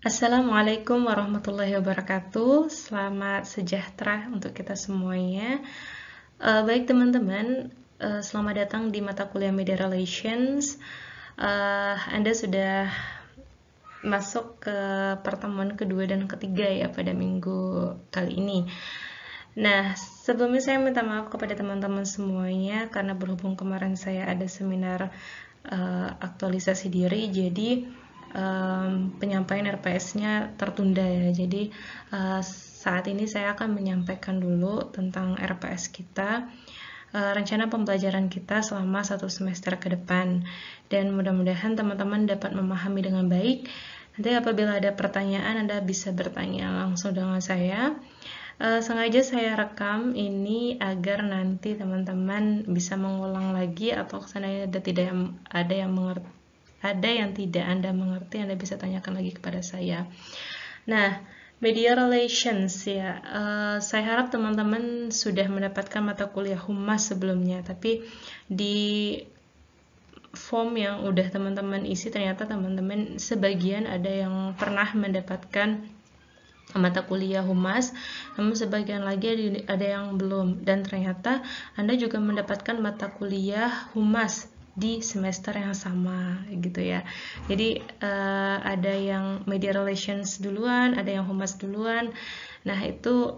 Assalamualaikum warahmatullahi wabarakatuh. Selamat sejahtera untuk kita semuanya. Baik teman-teman, selamat datang di mata kuliah Media Relations. Anda sudah masuk ke pertemuan kedua dan ketiga ya pada minggu kali ini. Nah, sebelumnya saya minta maaf kepada teman-teman semuanya karena berhubung kemarin saya ada seminar aktualisasi diri, jadi penyampaian RPS-nya tertunda ya. Jadi saat ini saya akan menyampaikan dulu tentang RPS kita, rencana pembelajaran kita selama 1 semester ke depan, dan mudah-mudahan teman-teman dapat memahami dengan baik. Nanti apabila ada pertanyaan, Anda bisa bertanya langsung dengan saya. Sengaja saya rekam ini agar nanti teman-teman bisa mengulang lagi, atau seandainya ada yang tidak Anda mengerti, Anda bisa tanyakan lagi kepada saya. Nah, media relations ya, saya harap teman-teman sudah mendapatkan mata kuliah humas sebelumnya, tapi di form yang udah teman-teman isi ternyata teman-teman sebagian ada yang pernah mendapatkan mata kuliah humas, namun sebagian lagi ada yang belum, dan ternyata Anda juga mendapatkan mata kuliah humas di semester yang sama gitu ya. Jadi ada yang media relations duluan, ada yang humas duluan. Nah itu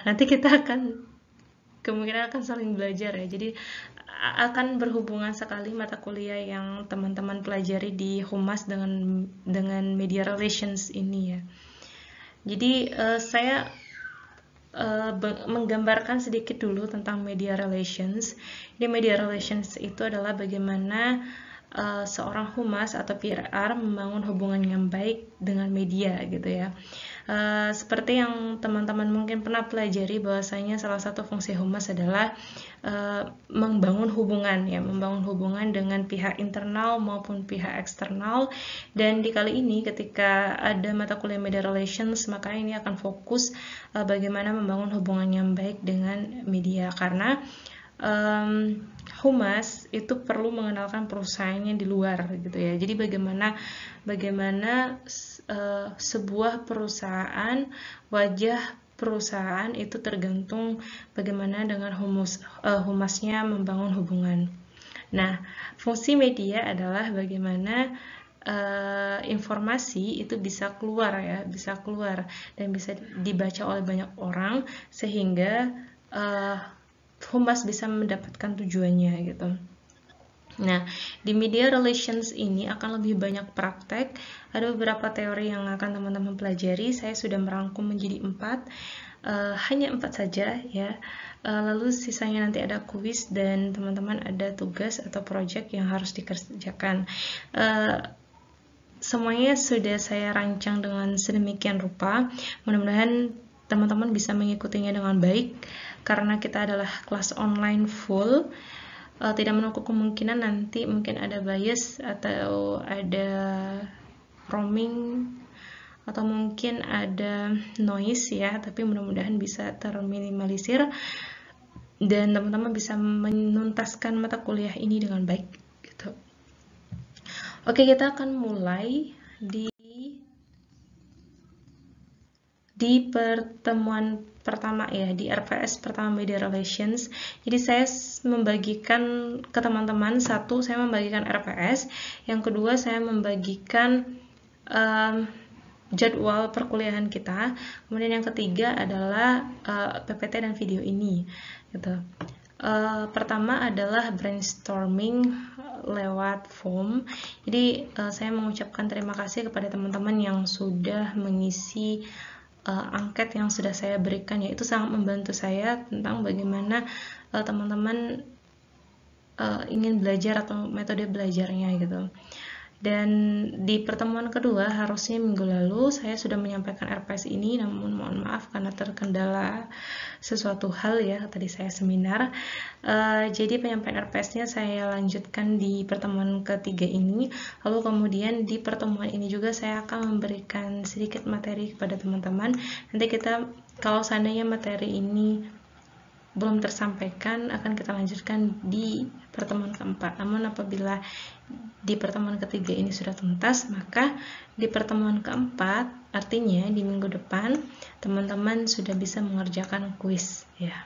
nanti kita kemungkinan akan saling belajar ya. Jadi akan berhubungan sekali mata kuliah yang teman-teman pelajari di humas dengan media relations ini ya. Jadi saya menggambarkan sedikit dulu tentang media relations. Di media relations itu adalah bagaimana seorang humas atau PR membangun hubungan yang baik dengan media gitu ya. Seperti yang teman-teman mungkin pernah pelajari, bahwasanya salah satu fungsi humas adalah membangun hubungan dengan pihak internal maupun pihak eksternal. Dan di kali ini ketika ada mata kuliah media relations, maka ini akan fokus bagaimana membangun hubungan yang baik dengan media, karena humas itu perlu mengenalkan perusahaannya di luar gitu ya. Jadi bagaimana sebuah perusahaan, wajah perusahaan itu tergantung bagaimana dengan humasnya membangun hubungan. Nah, fungsi media adalah bagaimana informasi itu bisa keluar dan bisa dibaca oleh banyak orang, sehingga humas bisa mendapatkan tujuannya gitu. Nah, di media relations ini akan lebih banyak praktek. Ada beberapa teori yang akan teman-teman pelajari. Saya sudah merangkum menjadi 4, hanya 4 saja ya. Lalu sisanya nanti ada kuis dan teman-teman ada tugas atau project yang harus dikerjakan. Semuanya sudah saya rancang dengan sedemikian rupa. Mudah-mudahan teman-teman bisa mengikutinya dengan baik, karena kita adalah kelas online full. Tidak menutup kemungkinan nanti mungkin ada bias atau ada roaming atau mungkin ada noise ya, tapi mudah-mudahan bisa terminimalisir dan teman-teman bisa menuntaskan mata kuliah ini dengan baik gitu. Oke, kita akan mulai di pertemuan pertama ya, di RPS pertama media relations. Jadi saya membagikan ke teman-teman, satu saya membagikan RPS, yang kedua saya membagikan jadwal perkuliahan kita, kemudian yang ketiga adalah PPT dan video ini gitu. Pertama adalah brainstorming lewat form. Jadi saya mengucapkan terima kasih kepada teman-teman yang sudah mengisi angket yang sudah saya berikan, yaitu sangat membantu saya tentang bagaimana teman-teman ingin belajar atau metode belajarnya gitu. Dan di pertemuan kedua, harusnya minggu lalu saya sudah menyampaikan RPS ini, namun mohon maaf karena terkendala sesuatu hal ya, tadi saya seminar. Jadi penyampaian RPS-nya saya lanjutkan di pertemuan ketiga ini. Lalu kemudian di pertemuan ini juga saya akan memberikan sedikit materi kepada teman-teman. Nanti kita, kalau seandainya materi ini belum tersampaikan, akan kita lanjutkan di pertemuan keempat. Namun apabila di pertemuan ketiga ini sudah tuntas, maka di pertemuan keempat, artinya di minggu depan, teman-teman sudah bisa mengerjakan kuis ya.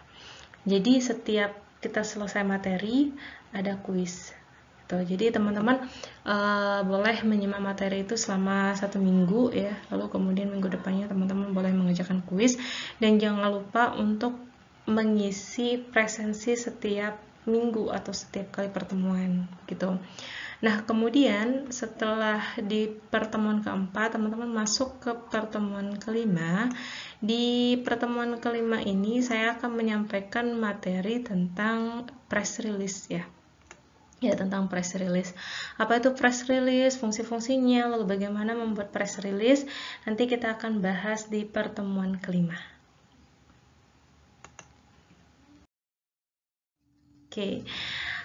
Jadi setiap kita selesai materi, ada kuis. Jadi teman-teman boleh menyimak materi itu selama 1 minggu ya, lalu kemudian minggu depannya teman-teman boleh mengerjakan kuis, dan jangan lupa untuk mengisi presensi setiap minggu atau setiap kali pertemuan gitu. Nah, kemudian setelah di pertemuan keempat, teman-teman masuk ke pertemuan kelima. Di pertemuan kelima ini saya akan menyampaikan materi tentang press release ya. Ya, tentang press release. Apa itu press release, fungsi-fungsinya, lalu bagaimana membuat press release, nanti kita akan bahas di pertemuan kelima. Oke.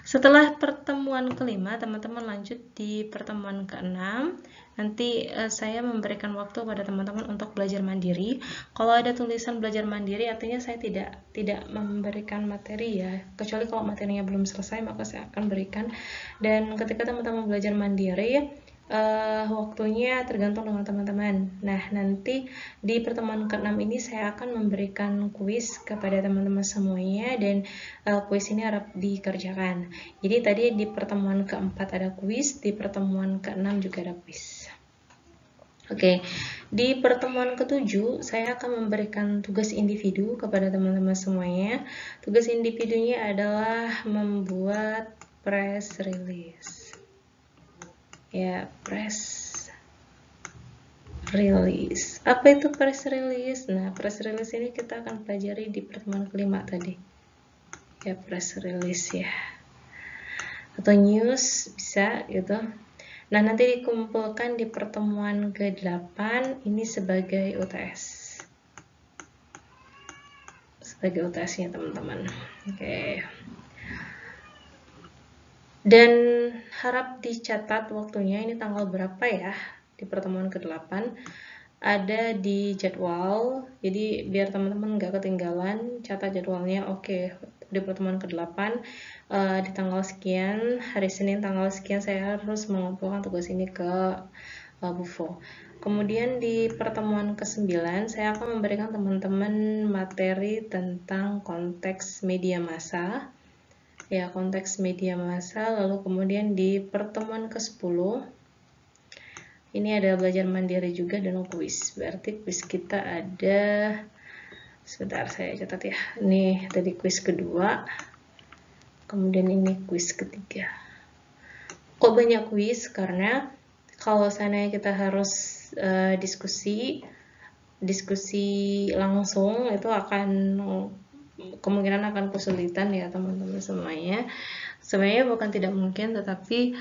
Setelah pertemuan kelima, teman-teman lanjut di pertemuan keenam. Nanti saya memberikan waktu pada teman-teman untuk belajar mandiri. Kalau ada tulisan belajar mandiri, artinya saya tidak memberikan materi ya. Kecuali kalau materinya belum selesai, maka saya akan berikan. Dan ketika teman-teman belajar mandiri, waktunya tergantung dengan teman-teman. Nah, nanti di pertemuan ke-6 ini saya akan memberikan kuis kepada teman-teman semuanya, dan kuis ini harap dikerjakan. Jadi tadi di pertemuan ke-4 ada kuis, di pertemuan ke-6 juga ada kuis. Oke, di pertemuan ke-7 saya akan memberikan tugas individu kepada teman-teman semuanya. Tugas individunya adalah membuat press release. Ya, press release. Apa itu press release? Nah, press release ini kita akan pelajari di pertemuan kelima tadi. Ya, press release ya. Atau news bisa gitu. Nah, nanti dikumpulkan di pertemuan ke-8 ini sebagai UTS. Sebagai UTS-nya teman-teman. Oke. Dan harap dicatat waktunya, ini tanggal berapa ya di pertemuan ke-8, ada di jadwal, jadi biar teman-teman nggak ketinggalan, catat jadwalnya. Oke, di pertemuan ke-8 di tanggal sekian, hari Senin tanggal sekian saya harus mengumpulkan tugas ini ke Bufo. Kemudian di pertemuan ke-9 saya akan memberikan teman-teman materi tentang konteks media massa. Ya, konteks media massa. Lalu kemudian di pertemuan ke-10 ini ada belajar mandiri juga dan kuis. Berarti kuis kita ada, sebentar saya catat ya. Ini tadi kuis kedua, kemudian ini kuis ketiga. Kok banyak kuis? Karena kalau seandainya kita harus diskusi langsung, itu kemungkinan akan kesulitan ya teman-teman semuanya. Sebenarnya bukan tidak mungkin, tetapi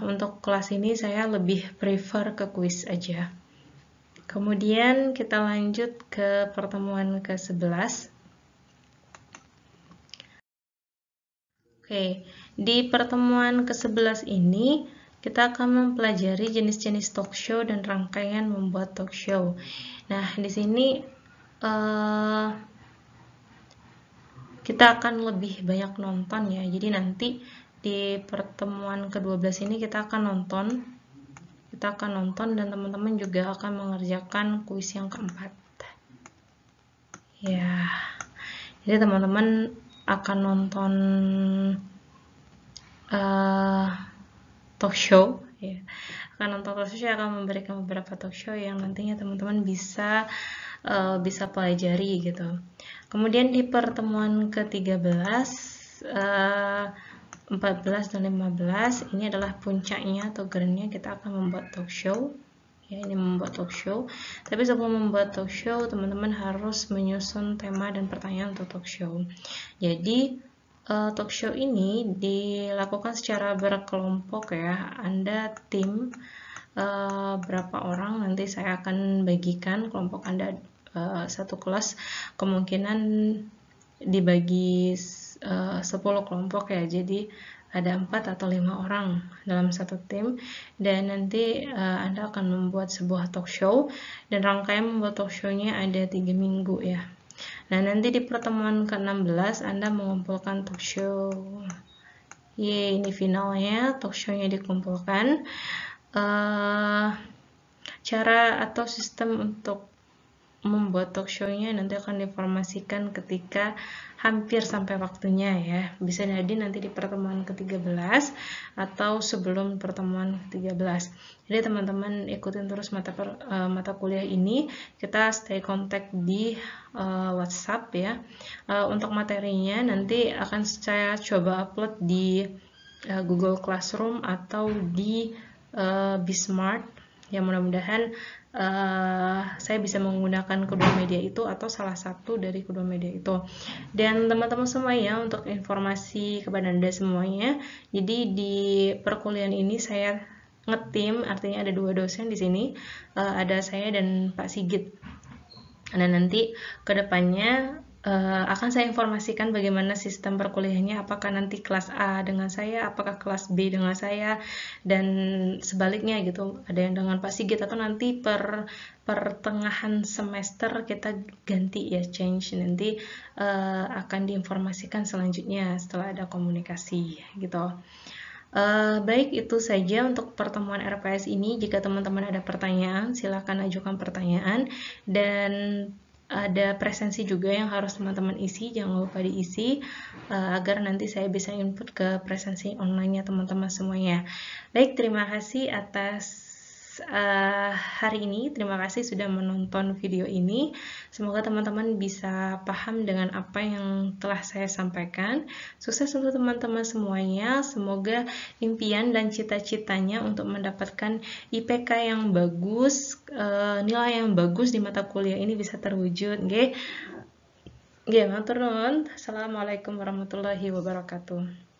untuk kelas ini saya lebih prefer ke kuis aja. Kemudian kita lanjut ke pertemuan ke-11. Oke, di pertemuan ke-11 ini kita akan mempelajari jenis-jenis talk show dan rangkaian membuat talk show. Nah, di sini kita akan lebih banyak nonton ya. Jadi nanti di pertemuan ke-12 ini kita akan nonton. Dan teman-teman juga akan mengerjakan kuis yang keempat. Ya. Jadi teman-teman akan nonton talk show ya. Saya akan memberikan beberapa talk show yang nantinya teman-teman bisa pelajari gitu. Kemudian di pertemuan ke-13, 14 dan 15 ini adalah puncaknya atau grandnya, kita akan membuat talk show. Ya, ini membuat talk show. Tapi sebelum membuat talk show, teman-teman harus menyusun tema dan pertanyaan untuk talk show. Jadi talk show ini dilakukan secara berkelompok ya. Anda tim berapa orang, nanti saya akan bagikan kelompok Anda satu kelas, kemungkinan dibagi 10 kelompok ya, jadi ada 4 atau 5 orang dalam satu tim, dan nanti Anda akan membuat sebuah talk show, dan rangkaian membuat talk show-nya ada 3 minggu ya. Nah, nanti di pertemuan ke-16 Anda mengumpulkan talk show Ye, ini finalnya, talk show-nya dikumpulkan. Cara atau sistem untuk membuat talk show-nya nanti akan diinformasikan ketika hampir sampai waktunya ya. Bisa jadi nanti di pertemuan ke-13 atau sebelum pertemuan ke-13. Jadi teman-teman ikutin terus mata kuliah ini. Kita stay contact di WhatsApp ya. Untuk materinya nanti akan saya coba upload di Google Classroom atau di Bismart. Ya mudah-mudahan saya bisa menggunakan kedua media itu atau salah satu dari kedua media itu. Dan teman-teman semuanya, untuk informasi kepada Anda semuanya, jadi di perkuliahan ini saya ngetim, artinya ada 2 dosen di sini, ada saya dan Pak Sigit. Nah, nanti kedepannya akan saya informasikan bagaimana sistem perkuliahannya, apakah nanti kelas A dengan saya, apakah kelas B dengan saya, dan sebaliknya gitu, ada yang dengan Pak Sigit, atau nanti pertengahan semester kita ganti ya, change, nanti akan diinformasikan selanjutnya setelah ada komunikasi gitu. Baik, itu saja untuk pertemuan RPS ini. Jika teman-teman ada pertanyaan, silakan ajukan pertanyaan. Dan ada presensi juga yang harus teman-teman isi, jangan lupa diisi agar nanti saya bisa input ke presensi online-nya teman-teman semuanya. Baik, terima kasih atas hari ini. Terima kasih sudah menonton video ini. Semoga teman-teman bisa paham dengan apa yang telah saya sampaikan. Sukses untuk teman-teman semuanya. Semoga impian dan cita-citanya untuk mendapatkan IPK yang bagus, nilai yang bagus di mata kuliah ini bisa terwujud. Nggih. Nggih, matur nuwun. Assalamualaikum warahmatullahi wabarakatuh.